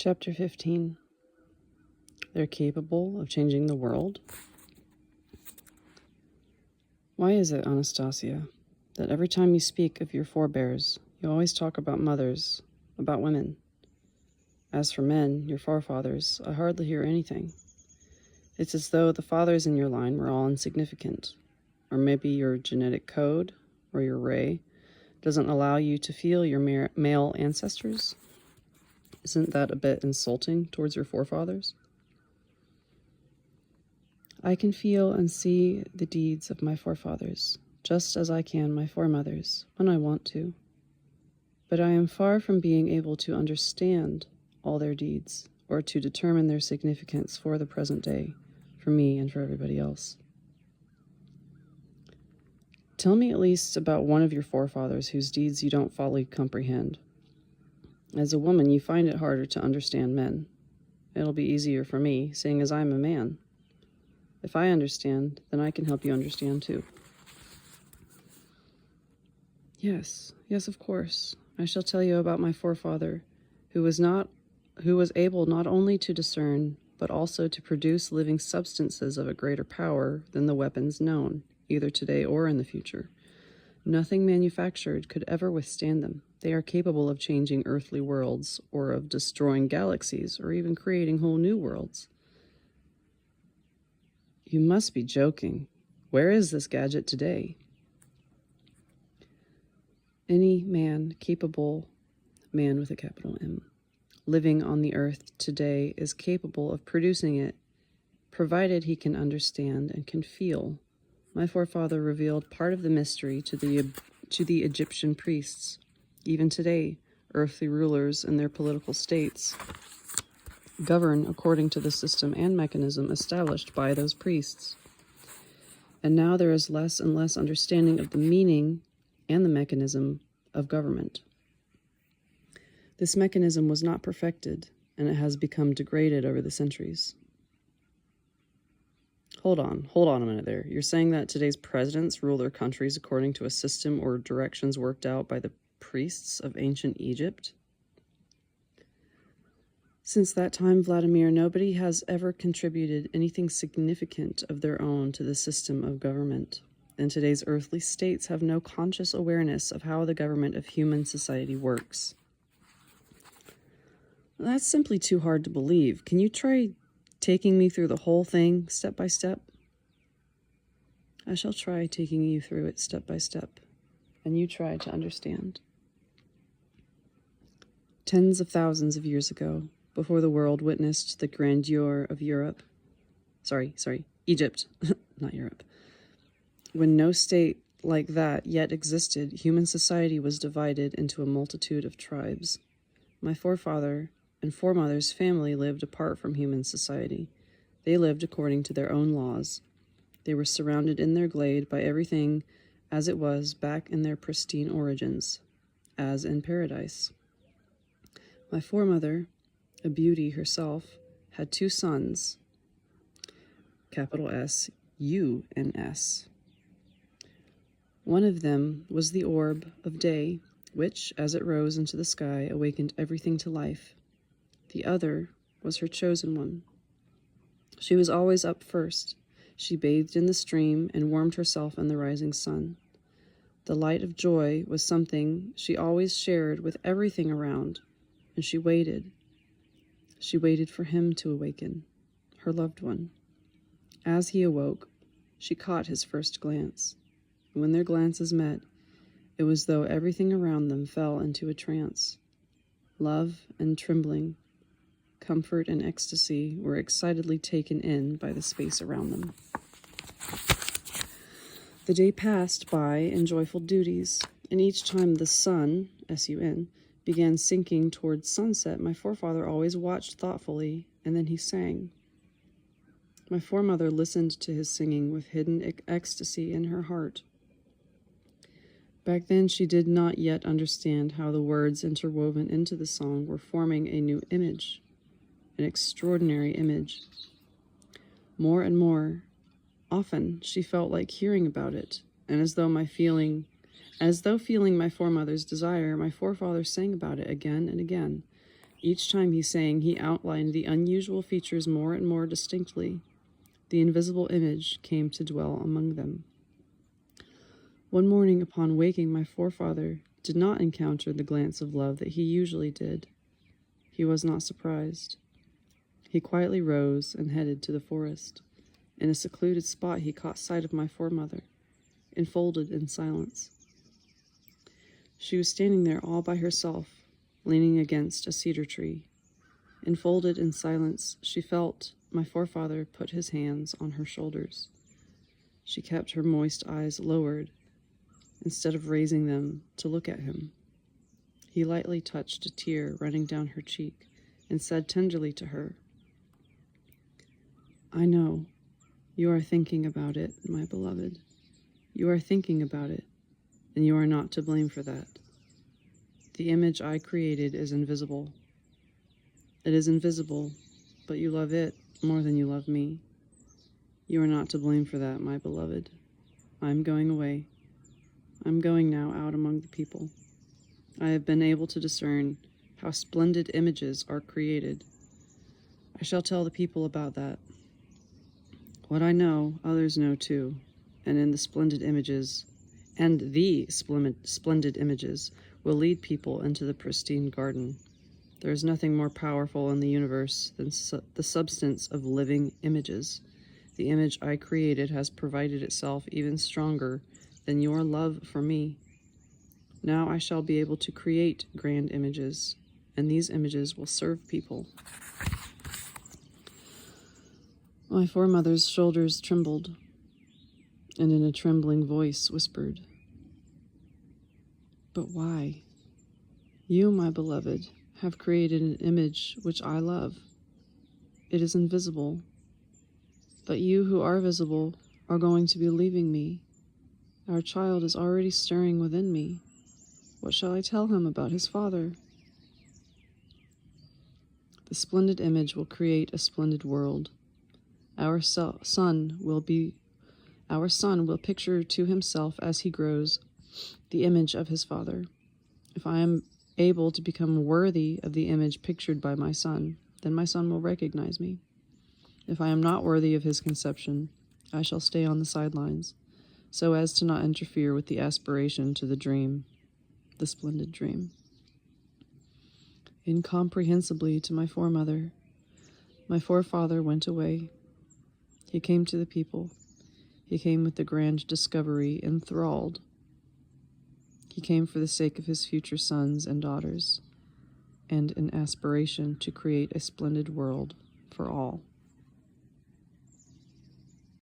Chapter 15. They're capable of changing the world? Why is it, Anastasia, that every time you speak of your forebears, you always talk about mothers, about women? As for men, your forefathers, I hardly hear anything. It's as though the fathers in your line were all insignificant, or maybe your genetic code, or your ray, doesn't allow you to feel your male ancestors? Isn't that a bit insulting towards your forefathers? I can feel and see the deeds of my forefathers, just as I can my foremothers, when I want to. But I am far from being able to understand all their deeds, or to determine their significance for the present day, for me and for everybody else. Tell me at least about one of your forefathers whose deeds you don't fully comprehend. As a woman, you find it harder to understand men. It'll be easier for me, seeing as I'm a man. If I understand, then I can help you understand too. Yes, of course. I shall tell you about my forefather, who was able not only to discern, but also to produce living substances of a greater power than the weapons known, either today or in the future. Nothing manufactured could ever withstand them. They are capable of changing earthly worlds, or of destroying galaxies, or even creating whole new worlds. You must be joking. Where is this gadget today? Any man capable, man with a capital M, living on the earth today is capable of producing it, provided he can understand and can feel. My forefather revealed part of the mystery to the Egyptian priests. Even today, earthly rulers and their political states govern according to the system and mechanism established by those priests. And now there is less and less understanding of the meaning and the mechanism of government. This mechanism was not perfected, and it has become degraded over the centuries. Hold on a minute there. You're saying that today's presidents rule their countries according to a system or directions worked out by the priests of ancient Egypt? Since that time, Vladimir, nobody has ever contributed anything significant of their own to the system of government, and today's earthly states have no conscious awareness of how the government of human society works. That's simply too hard to believe. Can you try taking me through the whole thing, step by step? I shall try taking you through it step by step, and you try to understand. Tens of thousands of years ago, before the world witnessed the grandeur of Europe, Egypt, not Europe, when no state like that yet existed, human society was divided into a multitude of tribes. My forefather and foremothers' family lived apart from human society. They lived according to their own laws. They were surrounded in their glade by everything as it was back in their pristine origins, as in paradise. My foremother, a beauty herself, had two sons, capital S, U, and S. One of them was the orb of day, which, as it rose into the sky, awakened everything to life. The other was her chosen one. She was always up first. She bathed in the stream and warmed herself in the rising sun. The light of joy was something she always shared with everything around, and she waited. She waited for him to awaken, her loved one. As he awoke, she caught his first glance. When their glances met, it was as though everything around them fell into a trance. Love and trembling, comfort and ecstasy were excitedly taken in by the space around them. The day passed by in joyful duties, and each time the sun, S-U-N, began sinking towards sunset, my forefather always watched thoughtfully, and then he sang. My foremother listened to his singing with hidden ecstasy in her heart. Back then, she did not yet understand how the words interwoven into the song were forming a new image, an extraordinary image. More and more, often, she felt like hearing about it, and as though feeling my foremother's desire, my forefather sang about it again and again, Each time he sang, he outlined the unusual features more and more distinctly. The invisible image came to dwell among them. One morning, upon waking, my forefather did not encounter the glance of love that he usually did. He was not surprised. He quietly rose and headed to the forest. In a secluded spot, he caught sight of my foremother, enfolded in silence. She was standing there all by herself, leaning against a cedar tree. Enfolded in silence, she felt my forefather put his hands on her shoulders. She kept her moist eyes lowered, instead of raising them to look at him. He lightly touched a tear running down her cheek and said tenderly to her, "I know. You are thinking about it, my beloved. You are thinking about it, and you are not to blame for that. The image I created is invisible. It is invisible, but you love it more than you love me. You are not to blame for that, my beloved. I am going away. I am going now out among the people. I have been able to discern how splendid images are created. I shall tell the people about that. What I know, others know too, and the splendid images will lead people into the pristine garden. There is nothing more powerful in the universe than the substance of living images. The image I created has provided itself even stronger than your love for me. Now I shall be able to create grand images, and these images will serve people." My foremother's shoulders trembled, and in a trembling voice whispered, "But why? You, my beloved, have created an image which I love. It is invisible, but you who are visible are going to be leaving me. Our child is already stirring within me. What shall I tell him about his father? The splendid image will create a splendid world. Our son will picture to himself as he grows the image of his father. If I am able to become worthy of the image pictured by my son, then my son will recognize me. If I am not worthy of his conception, I shall stay on the sidelines, so as to not interfere with the aspiration to the dream, the splendid dream." Incomprehensibly to my foremother, my forefather went away. He came to the people. He came with the grand discovery enthralled. He came for the sake of his future sons and daughters, and an aspiration to create a splendid world for all.